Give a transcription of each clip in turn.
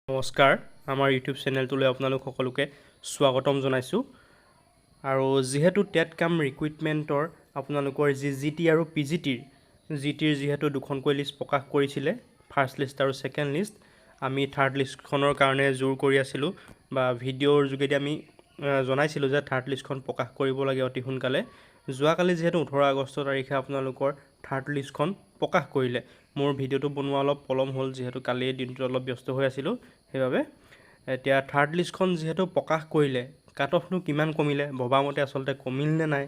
নমস্কাৰ আমাৰ ইউটিউব চেনেলটোলৈ আপোনালোক সকলোকে স্বাগতম জনাইছোঁ আৰু যেহেতু টেট কাম ৰিক্ৰুইটমেণ্টৰ আপোনালোকৰ জিটি আৰু পিজিটিৰ যিহেতু দুখনকৈ লিষ্ট প্ৰকাশ কৰিছিলে ফাৰ্ষ্ট লিষ্ট আৰু ছেকেণ্ড লিষ্ট আমি থাৰ্ড লিষ্টখনৰ কাৰণে জোৰ কৰি আছিলোঁ বা ভিডিঅ'ৰ যোগেদি আমি জনাইছিলোঁ যে থাৰ্ড লিষ্টখন প্ৰকাশ কৰিব লাগে অতি সোনকালে যোৱাকালি যিহেতু 18 আগষ্ট তাৰিখে আপোনালোকৰ থাৰ্ড লিষ্টখন প্ৰকাশ কৰিলে মোৰ ভিডিঅ'টো বনোৱা অলপ পলম হ'ল যিহেতু কালি দিনটো অলপ ব্যস্ত হৈ আছিলোঁ সেইবাবে এতিয়া থাৰ্ড লিষ্টখন যিহেতু প্ৰকাশ কৰিলে কাট অফনো কিমান কমিলে ভবামতে আচলতে কমিল নে নাই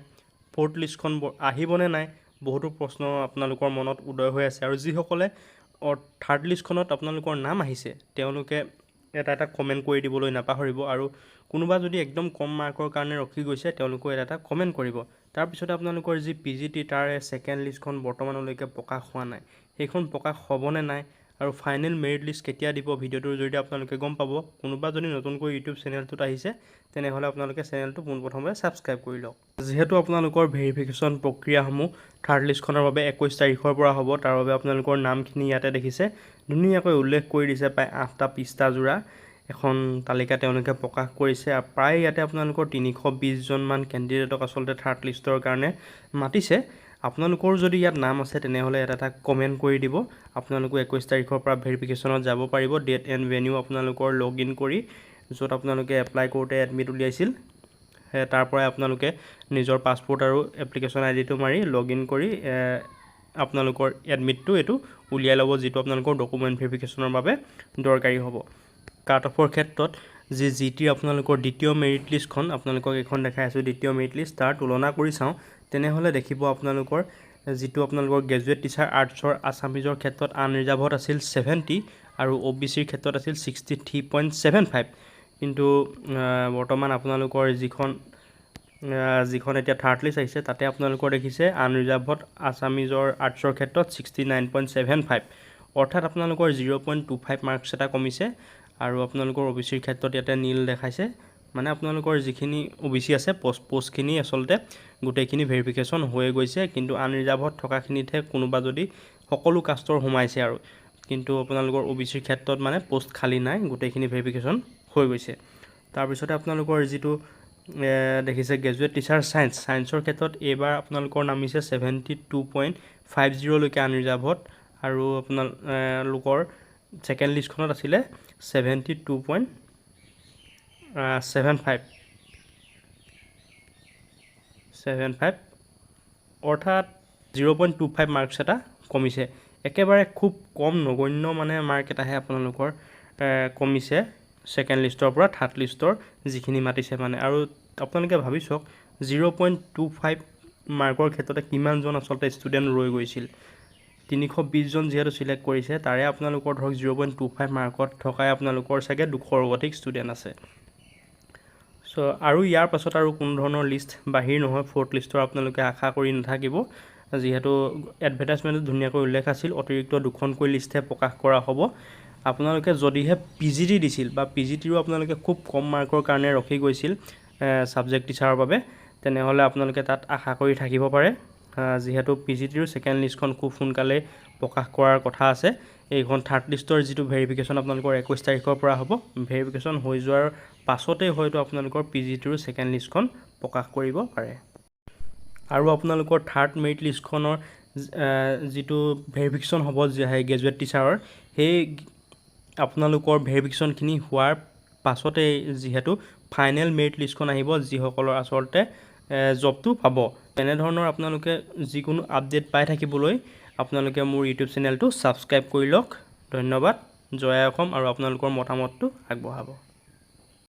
ফ'ৰ্থ লিষ্টখন আহিবনে নাই বহুতো প্ৰশ্ন আপোনালোকৰ মনত উদয় হৈ আছে আৰু যিসকলে থাৰ্ড লিষ্টখনত আপোনালোকৰ নাম আহিছে তেওঁলোকে এটা কমেণ্ট কৰি দিবলৈ নাপাহৰিব আৰু কোনোবা যদি একদম কম মাৰ্কৰ কাৰণে ৰখি গৈছে তেওঁলোকে এটা কমেণ্ট কৰিব তাৰপিছতে আপোনালোকৰ যি পিজিটি তাৰে ছেকেণ্ড লিষ্টখন বৰ্তমানলৈকে প্ৰকাশ হোৱা নাই সেইখন প্ৰকাশ হ'বনে নাই আৰু ফাইনেল মেৰিট লিষ্ট কেতিয়া দিব ভিডিঅ'টোৰ জৰিয়তে আপোনালোকে গম পাব কোনোবা যদি নতুনকৈ ইউটিউব চেনেলটোত আহিছে তেনেহ'লে আপোনালোকে চেনেলটো পোনপ্ৰথমে ছাবস্ক্ৰাইব কৰি লওক যিহেতু আপোনালোকৰ ভেৰিফিকেশ্যন প্ৰক্ৰিয়াসমূহ থাৰ্ড লিষ্টখনৰ বাবে 21 তাৰিখৰ পৰা হ'ব তাৰ বাবে আপোনালোকৰ নামখিনি ইয়াতে দেখিছে ধুনীয়াকৈ উল্লেখ কৰি দিছে প্ৰায় 8টা পৃষ্ঠা জোৰা এখন তালিকা তেওঁলোকে প্ৰকাশ কৰিছে আৰু প্ৰায় ইয়াতে আপোনালোকৰ 320 জনমান কেণ্ডিডেটক আচলতে থাৰ্ড লিষ্টৰ কাৰণে মাতিছে আপোনালোকৰ যদি ইয়াত নাম আছে তেনেহ'লে এটা কমেণ্ট কৰি দিব আপোনালোকে 21 তাৰিখৰ পৰা ভেৰিফিকেশ্যনত যাব পাৰিব ডেট এণ্ড ভেনিউ আপোনালোকৰ লগ ইন কৰি য'ত আপোনালোকে এপ্লাই কৰোঁতে এডমিট উলিয়াইছিল তাৰ পৰাই আপোনালোকে নিজৰ পাছপোৰ্ট আৰু এপ্লিকেশ্যন আইডিটো মাৰি লগ ইন কৰি আপোনালোকৰ এডমিটটো এইটো উলিয়াই ল'ব যিটো আপোনালোকৰ ডকুমেণ্ট ভেৰিফিকেশ্যনৰ বাবে দৰকাৰী হ'ব কাট অফৰ ক্ষেত্ৰত জিটিৰ আপোনালোকৰ দ্বিতীয় মেৰিট লিষ্টখন আপোনালোকক এখন দেখাই আছোঁ দ্বিতীয় মেৰিট লিষ্ট তাৰ তুলনা কৰি চাওঁ তেনেহ'লে দেখিব আপোনালোকৰ যিটো আপোনালোকৰ গ্ৰেজুৱেট টিচাৰ আৰ্টছৰ আছামিজৰ ক্ষেত্ৰত আনৰিজাৰ্ভত আছিল 70 আৰু OBCৰ ক্ষেত্ৰত আছিল 63.75 কিন্তু বৰ্তমান আপোনালোকৰ যিখন এতিয়া থাৰ্ড লিষ্ট আহিছে তাতে আপোনালোকৰ দেখিছে আনৰিজাৰ্ভত আছামিজৰ আৰ্টছৰ ক্ষেত্ৰত 69.75 অৰ্থাৎ আপোনালোকৰ 0.25 মাৰ্কছ এটা কমিছে আৰু আপোনালোকৰ OBCৰ ক্ষেত্ৰত ইয়াতে নীল দেখাইছে মানে আপোনালোকৰ যিখিনি OBC আছে পোষ্টখিনি আচলতে গোটেইখিনি ভেৰিফিকেশ্যন হৈ গৈছে কিন্তু আনৰিজাৰ্ভত থকাখিনিতহে কোনোবা যদি সকলো কাষ্টৰ সোমাইছে আৰু কিন্তু আপোনালোকৰ OBCৰ ক্ষেত্ৰত মানে পোষ্ট খালী নাই গোটেইখিনি ভেৰিফিকেশ্যন হৈ গৈছে তাৰপিছতে আপোনালোকৰ যিটো দেখিছে গ্ৰেজুৱেট টিচাৰ ছায়েন্সৰ ক্ষেত্ৰত এইবাৰ আপোনালোকৰ নামিছে 72.50 লৈকে আনৰিজাৰ্ভত আৰু আপোনালোকৰ ছেকেণ্ড লিষ্টখনত আছিলে 72.75 অৰ্থাৎ 0.25 মাৰ্কছ এটা কমিছে একেবাৰে খুব কম নগণ্য মানে মাৰ্ক এটাহে আপোনালোকৰ কমিছে ছেকেণ্ড লিষ্টৰ পৰা থাৰ্ড লিষ্টৰ যিখিনি মাতিছে মানে আৰু আপোনালোকে ভাবি চাওক 0.25 মাৰ্কৰ ক্ষেত্ৰতে কিমানজন আচলতে ষ্টুডেণ্ট ৰৈ গৈছিল 320 জন যিহেতু চিলেক্ট কৰিছে তাৰে আপোনালোকৰ ধৰক 0.25 মাৰ্কত থকাই আপোনালোকৰ চাগে 200ৰ অধিক ষ্টুডেণ্ট আছে চ' আৰু ইয়াৰ পাছত আৰু কোনো ধৰণৰ লিষ্ট বাহিৰ নহয় ফ'ৰ্থ লিষ্টৰ আপোনালোকে আশা কৰি নাথাকিব যিহেতু এডভাৰটাইজমেণ্টত ধুনীয়াকৈ উল্লেখ আছিল অতিৰিক্ত দুখনকৈ লিষ্টহে প্ৰকাশ কৰা হ'ব আপোনালোকে যদিহে পিজিটি দিছিল বা পিজিটিৰো আপোনালোকে খুব কম মাৰ্কৰ কাৰণে ৰখি গৈছিল ছাবজেক্ট টিচাৰৰ বাবে তেনেহ'লে আপোনালোকে তাত আশা কৰি থাকিব পাৰে যিহেতু পিজিটিৰো ছেকেণ্ড লিষ্টখন খুব সোনকালে প্ৰকাশ কৰাৰ কথা আছে এইখন থাৰ্ড লিষ্টৰ যিটো ভেৰিফিকেশ্যন আপোনালোকৰ 21 তাৰিখৰ পৰা হ'ব ভেৰিফিকেশ্যন হৈ যোৱাৰ পাছতেই হয়তো আপোনালোকৰ পিজিটিৰো ছেকেণ্ড লিষ্টখন প্ৰকাশ কৰিব পাৰে আৰু আপোনালোকৰ থাৰ্ড মেৰিট লিষ্টখনৰ যিটো ভেৰিফিকেশ্যন হ'ব গ্ৰেজুৱেট টিচাৰৰ সেই আপোনালোকৰ ভেৰিফিকেশ্যনখিনি হোৱাৰ পাছতেই যিহেতু ফাইনেল মেৰিট লিষ্টখন আহিব যিসকলৰ আচলতে জবটো পাব তেনেধৰণৰ আপোনালোকে যিকোনো আপডেট পাই থাকিবলৈ আপোনালোকে মোৰ ইউটিউব চেনেলটো ছাবস্ক্ৰাইব কৰি লওক ধন্যবাদ জয় অসম আৰু আপোনালোকৰ মতামতটো আগবঢ়াব